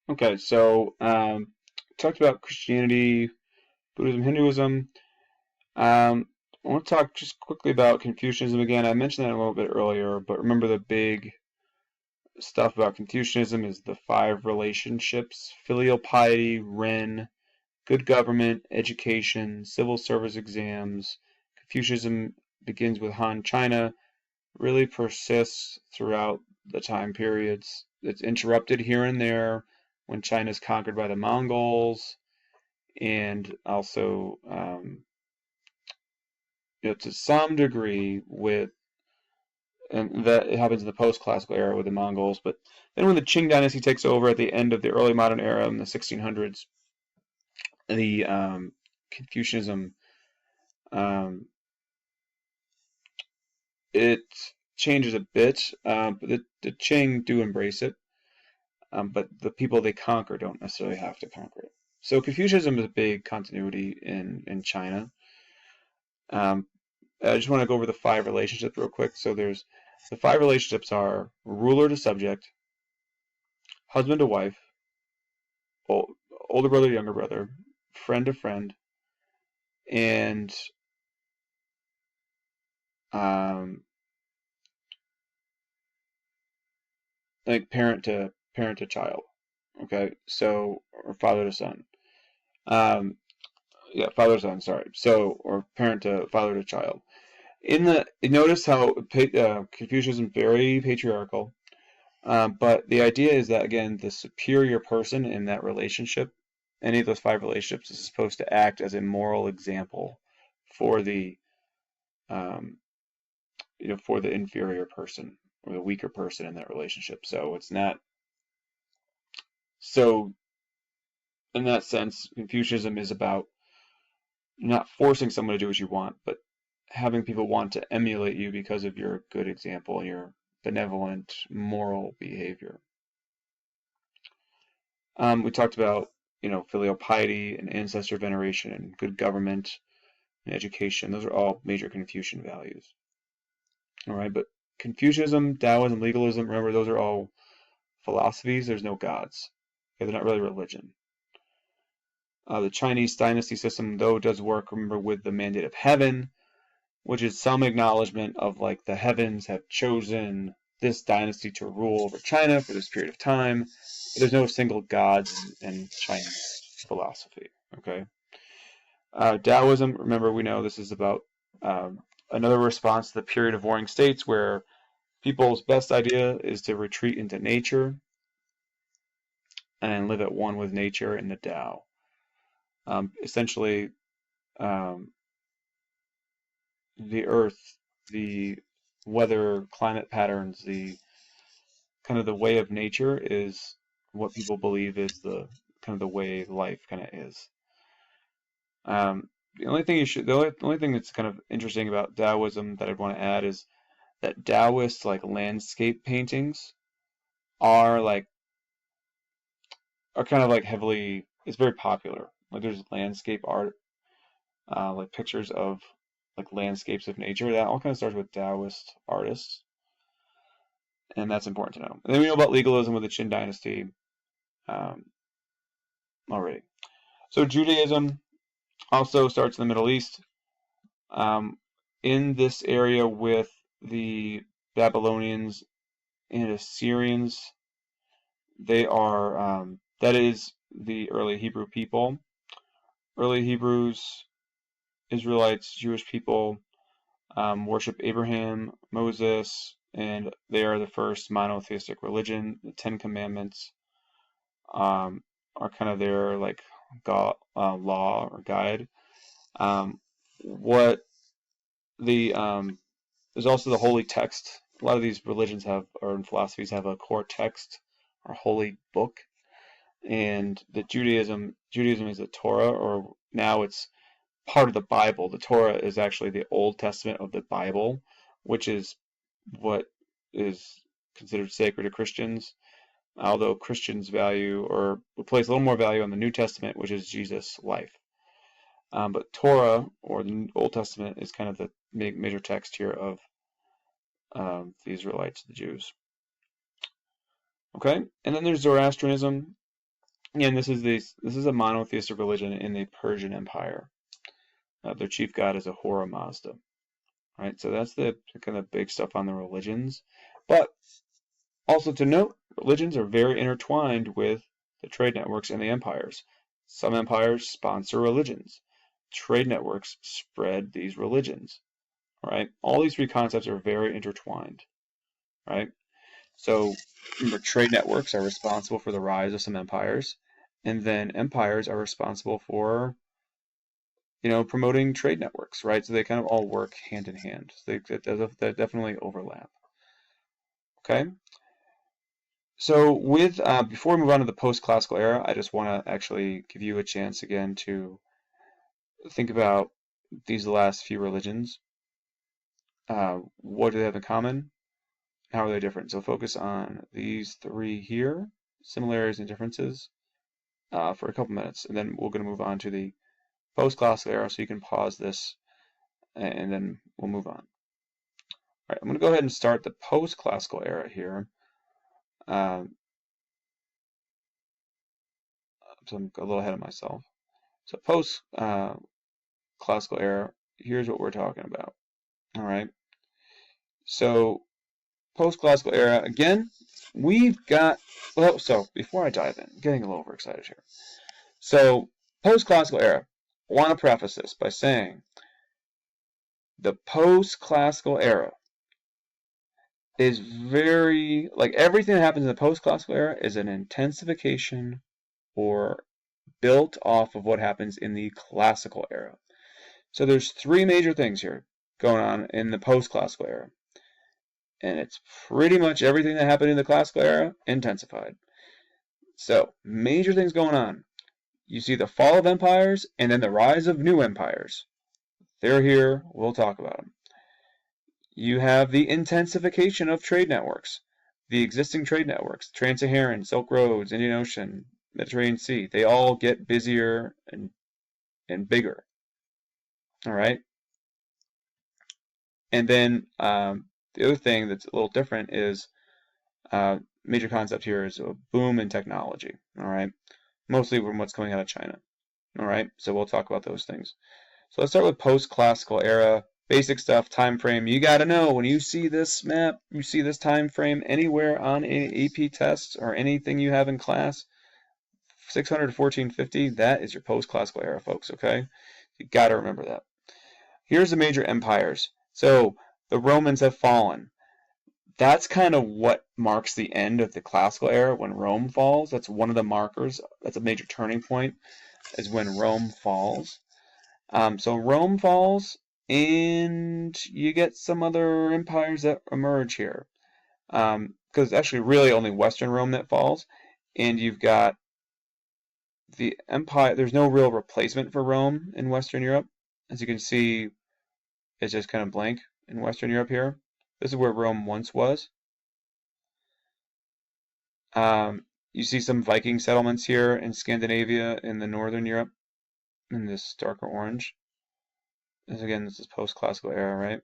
Okay, so talked about Christianity, Buddhism, Hinduism. I want to talk just quickly about Confucianism again. I mentioned that a little bit earlier, but remember the big stuff about Confucianism is the five relationships: filial piety, Ren, good government, education, civil service exams. Confucianism begins with Han China, really persists throughout the time periods. It's interrupted here and there when China is conquered by the Mongols, and also to some degree with, and that it happens in the post-classical era with the Mongols. But then when the Qing dynasty takes over at the end of the early modern era in the 1600s, the Confucianism, um, it changes a bit, but the Qing do embrace it, but the people they conquer don't necessarily have to conquer it. So Confucianism is a big continuity in China. Um, I just want to go over the five relationships real quick. So there's the five relationships are ruler to subject, husband to wife, older brother to younger brother, friend to friend, and um, like parent to child. Okay, so or father to son. Um, yeah, father to son. Sorry. So or parent to father to child. In the notice how Confucianism is very patriarchal, but the idea is that again the superior person in that relationship, any of those five relationships, is supposed to act as a moral example for the um, for the inferior person or the weaker person in that relationship. So it's not so in that sense, Confucianism is about not forcing someone to do what you want, but having people want to emulate you because of your good example and your benevolent moral behavior. We talked about filial piety and ancestor veneration and good government and education. Those are all major Confucian values. All right, but Confucianism, Taoism, legalism, remember those are all philosophies. There's no gods. Okay, they're not really religion. The Chinese dynasty system, though, does work, remember, with the mandate of heaven, which is some acknowledgement of like the heavens have chosen this dynasty to rule over China for this period of time. But there's no single gods in Chinese philosophy. Okay. Taoism, remember, we know this is about another response to the period of warring states where people's best idea is to retreat into nature and live at one with nature in the Tao. Essentially, um, the earth, the weather, climate patterns, the kind of the way of nature is what people believe is the kind of the way life kind of is. The only thing that's kind of interesting about Taoism that I'd want to add is that Taoist like landscape paintings are like are kind of like heavily. It's very popular. Like there's landscape art, like pictures of like landscapes of nature. That all kind of starts with Taoist artists, and that's important to know. And then we know about legalism with the Qin dynasty um, already. So Judaism also starts in the Middle East. Um, in this area with the Babylonians and Assyrians, they are that is the early Hebrew people. Early Hebrews, Israelites, Jewish people worship Abraham, Moses, and they are the first monotheistic religion. The Ten Commandments are kind of their like law or guide. What the There's also the holy text. A lot of these religions have, or in philosophies, have a core text or holy book. And the Judaism is the Torah, or now it's part of the Bible. The Torah is actually the Old Testament of the Bible, which is what is considered sacred to Christians. Although Christians value or place a little more value on the New Testament, which is Jesus' life. But Torah, or the Old Testament, is kind of the major text here of the Israelites, the Jews. Okay, and then there's Zoroastrianism. And this is a monotheistic religion in the Persian Empire. Their chief god is Ahura Mazda. Right, so that's the kind of big stuff on the religions. But also to note, religions are very intertwined with the trade networks and the empires. Some empires sponsor religions. Trade networks spread these religions. Right? All these three concepts are very intertwined. Right? So remember, trade networks are responsible for the rise of some empires, and then empires are responsible for promoting trade networks, right? So they kind of all work hand in hand. So they definitely overlap. Okay. So before we move on to the post-classical era, I just want to actually give you a chance again to think about these last few religions. What do they have in common? How are they different? So focus on these three here, similarities and differences, for a couple minutes, and then we're going to move on to the post-classical era. So you can pause this, and then we'll move on. All right, I'm going to go ahead and start the post-classical era here. So I'm a little ahead of myself. So post-classical era, here's what we're talking about. All right. So post-classical era, again, we've got, well, so before I dive in, I'm getting a little overexcited here. So post-classical era, I want to preface this by saying the post-classical era is very, like everything that happens in the post-classical era is an intensification or built off of what happens in the classical era. So there's three major things here going on in the post-classical era. And it's pretty much everything that happened in the classical era intensified. So, major things going on. You see the fall of empires and then the rise of new empires. They're here, we'll talk about them. You have the intensification of trade networks. The existing trade networks, Trans-Saharan, Silk Roads, Indian Ocean, Mediterranean Sea, they all get busier and bigger. All right? And then the other thing that's a little different is major concept here is a boom in technology. All right, mostly from what's coming out of China. All right, so we'll talk about those things. So let's start with post-classical era. Basic stuff, time frame. You got to know when you see this map, you see this time frame anywhere on an AP test or anything you have in class, 600 to 1450, that is your post-classical era, folks, okay? You got to remember that. Here's the major empires. So the Romans have fallen. That's kind of what marks the end of the classical era when Rome falls. That's one of the markers. That's a major turning point, is when Rome falls. So Rome falls, and you get some other empires that emerge here. Because it's actually really only Western Rome that falls, and you've got the empire. There's no real replacement for Rome in Western Europe. As you can see, it's just kind of blank in Western Europe here. This is where Rome once was. You see some Viking settlements here in Scandinavia in the northern Europe in this darker orange. Again, this is post-classical era, right?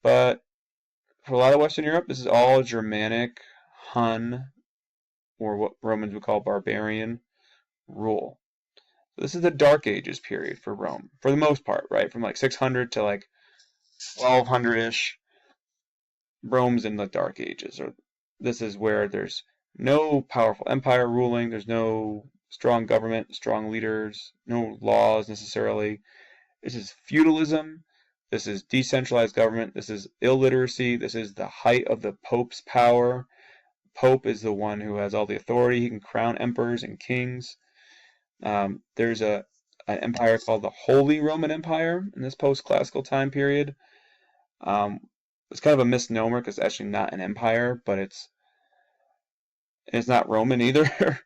But for a lot of Western Europe, this is all Germanic, Hun, or what Romans would call barbarian rule. So this is the Dark Ages period for Rome, for the most part, right? From like 600 to like 1200-ish. Rome's in the Dark Ages, or this is where there's no powerful empire ruling, there's no strong government, strong leaders, no laws necessarily. This is feudalism, this is decentralized government, this is illiteracy, this is the height of the Pope's power. Pope is the one who has all the authority, he can crown emperors and kings. There's an empire called the Holy Roman Empire in this post-classical time period. It's kind of a misnomer because it's actually not an empire, but it's not Roman either,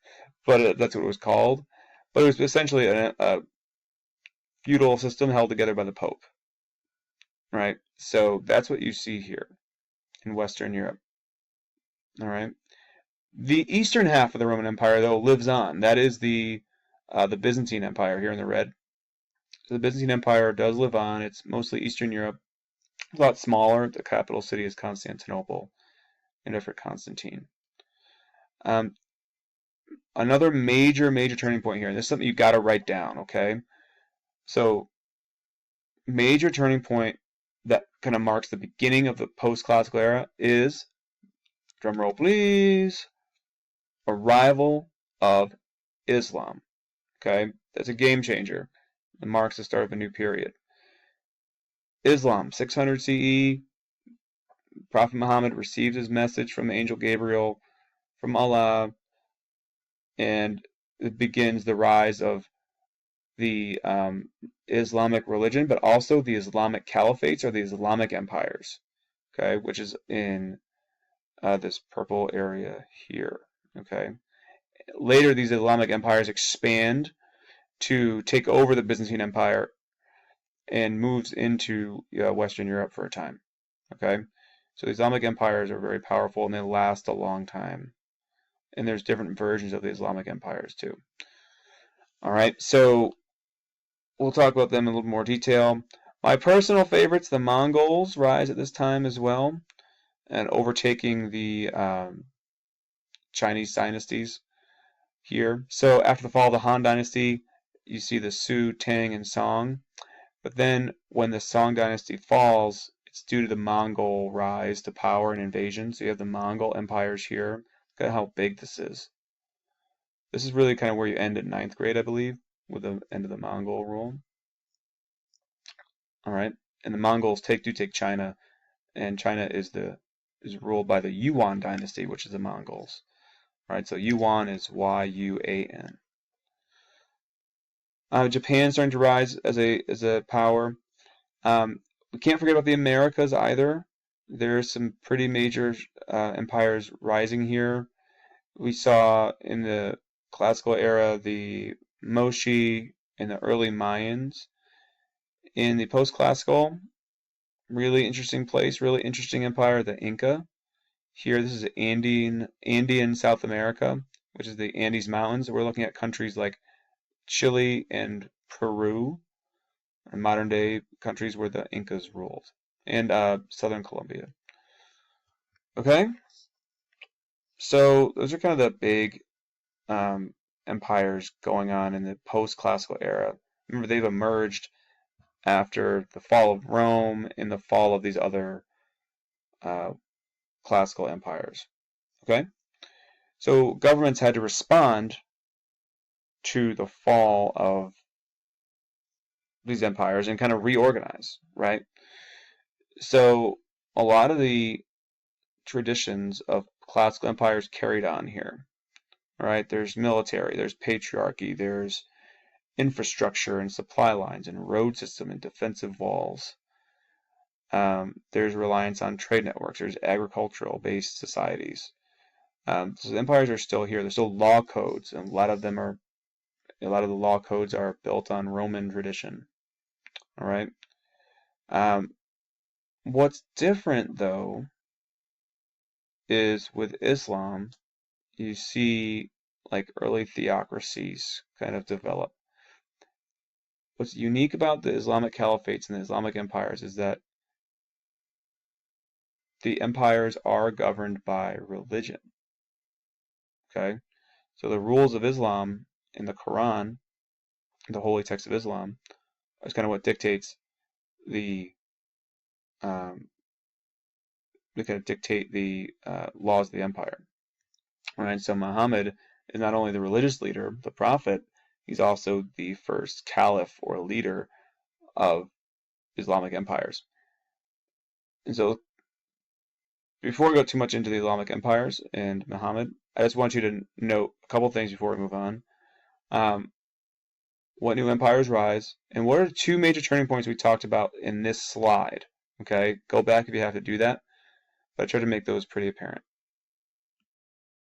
but that's what it was called. But it was essentially a feudal system held together by the Pope, right? So that's what you see here in Western Europe, all right? The eastern half of the Roman Empire, though, lives on. That is the Byzantine Empire here in the red. So the Byzantine Empire does live on. It's mostly Eastern Europe. It's a lot smaller. The capital city is Constantinople, named after Constantine. another major turning point here, and this is something you got to write down, okay? So, major turning point that kind of marks the beginning of the post-classical era is, drumroll please, arrival of Islam. Okay, that's a game changer. It marks the start of a new period. Islam, 600 CE, Prophet Muhammad receives his message from the angel Gabriel, from Allah, and it begins the rise of the Islamic religion, but also the Islamic caliphates or the Islamic empires, okay, which is in this purple area here, okay. Later, these Islamic empires expand to take over the Byzantine Empire and moves into Western Europe for a time, okay. So the Islamic empires are very powerful and they last a long time. And there's different versions of the Islamic empires too. All right, so we'll talk about them in a little more detail. My personal favorites, the Mongols, rise at this time as well, and overtaking the Chinese dynasties here. So after the fall of the Han Dynasty, you see the Su, Tang, and Song. But then when the Song Dynasty falls, it's due to the Mongol rise to power and invasion. So you have the Mongol empires here. Look at how big this is. This is really kind of where you end at 9th grade, I believe, with the end of the Mongol rule. All right, and the Mongols do take China, and China is ruled by the Yuan dynasty, which is the Mongols. All right, so Yuan is Y-U-A-N. Japan's starting to rise as a power. We can't forget about the Americas either. There's some pretty major empires rising here. We saw in the classical era the Mochi and the early Mayans. In the post-classical, really interesting place, really interesting empire, the Inca. Here, this is Andean South America, which is the Andes Mountains. We're looking at countries like Chile and Peru, and modern-day countries where the Incas ruled, and southern Colombia. Okay, so those are kind of the big empires going on in the post-classical era. Remember, they've emerged after the fall of Rome and the fall of these other classical empires. Okay, so governments had to respond to the fall of these empires and kind of reorganize, right? So a lot of the traditions of classical empires carried on here. All right, there's military, there's patriarchy, there's infrastructure and supply lines and road system and defensive walls. There's reliance on trade networks. There's agricultural-based societies. So the empires are still here. There's still law codes, and a lot of the law codes are built on Roman tradition. All right. What's different though is with Islam, you see like early theocracies kind of develop. What's unique about the Islamic caliphates and the Islamic empires is that the empires are governed by religion. Okay? So the rules of Islam in the Quran, the holy text of Islam, is kind of what dictates the laws of the empire. All right, so Muhammad is not only the religious leader, the prophet, he's also the first caliph or leader of Islamic empires. And so before we go too much into the Islamic empires and Muhammad, I just want you to note a couple things before we move on. What new empires rise, and what are the two major turning points we talked about in this slide? Okay, go back if you have to do that, but I try to make those pretty apparent.